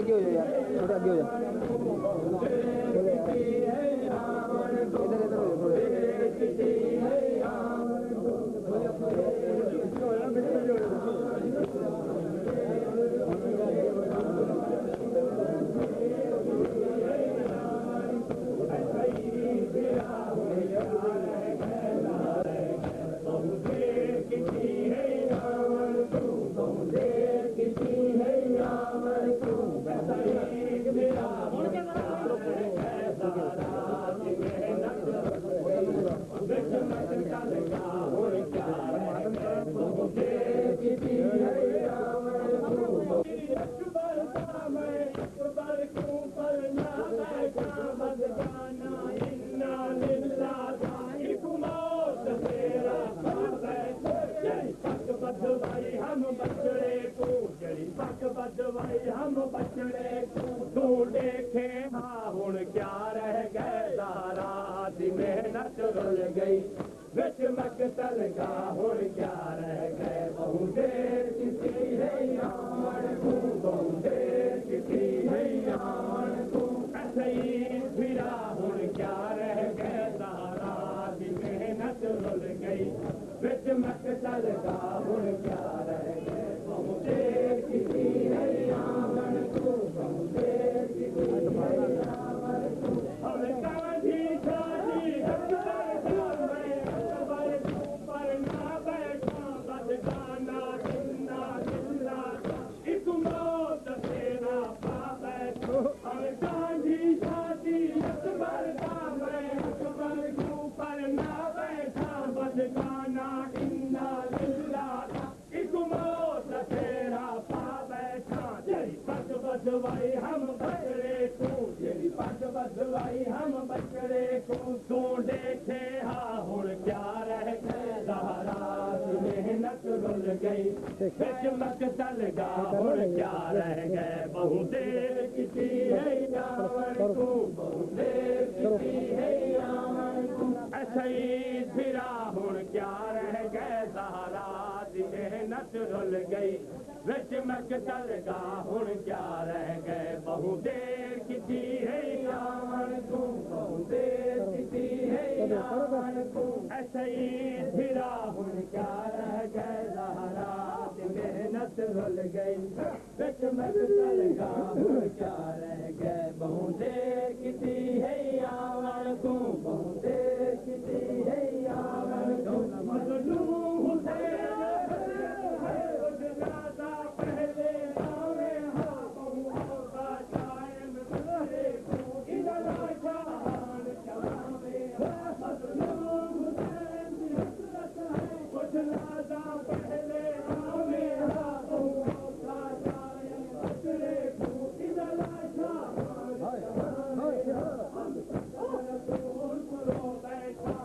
आगे हो जाओ यार, थोड़ा आगे हो जाओ। इधर इधर हो जाओ हम बचड़े तू देखे हाँ हुण क्या रह गए दारा दी मेहनत रुल गई बिच मकतल का हुण क्या रह गए बहु देर किसी है यार तू बहु देर किसी है यार तू ऐसे ही फिरा हुण क्या रह गए दारा दी मेहनत रुल गई बिच मकतल का हुण क्या रह गए बहु देर किसी है यार तू बहु देर किसी है यार तू हम गांधी शादी पर ना बैठा बदगाना जिंदा जिंदा एक मौत तेरा पा बैठो हम गांधी शादी अकबर का मैं अकबर क्यों पर ना बैठा बदगाना जिंदा जिंदा एक मौत तेरा पा बैठा तेरी पग बजवाई हम बचड़े को तेरी पग बजवाई हम बचड़े को तू देखे हाँ हुण क्या रह गए सहारा मेहनत रुल गई बिच मकतल का हुण क्या रह गए बहु देर किसी है यार तू बहु देर किसी है यार तू ऐसा ही फिरा हुण क्या रह गए सहारा मेहनत रुल गई बिच मकतल का हुण क्या रह गए बहु देर किसी है यार तू बहु देर किसी है यार तू ऐसे ही फिरा हुण क्या रह गए सहारा मेहनत रुल गई बिच मकतल का हुण क्या रह गए बहु देर किसी है यार तू बहु देर किसी है यार तू मजलूम हुसैन पहले आवे हाँ बहु का कायम करे इधर शान चलावे मजलूम हुसैन की हसरत है कुछ लादा पहले आवे हाँ बहु का कायम करे इधर शान चलावे हम रसूल को बैठा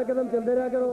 कदम चलते रहा करो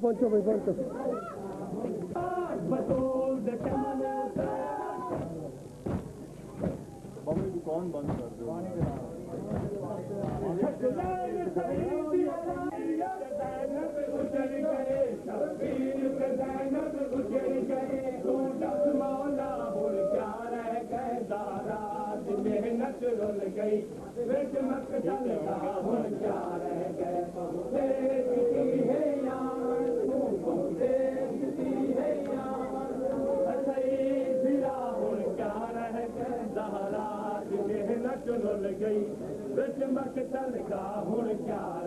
पहुंचो भाई पहुंचो कौन बंद कर दो गई चल का हुन क्या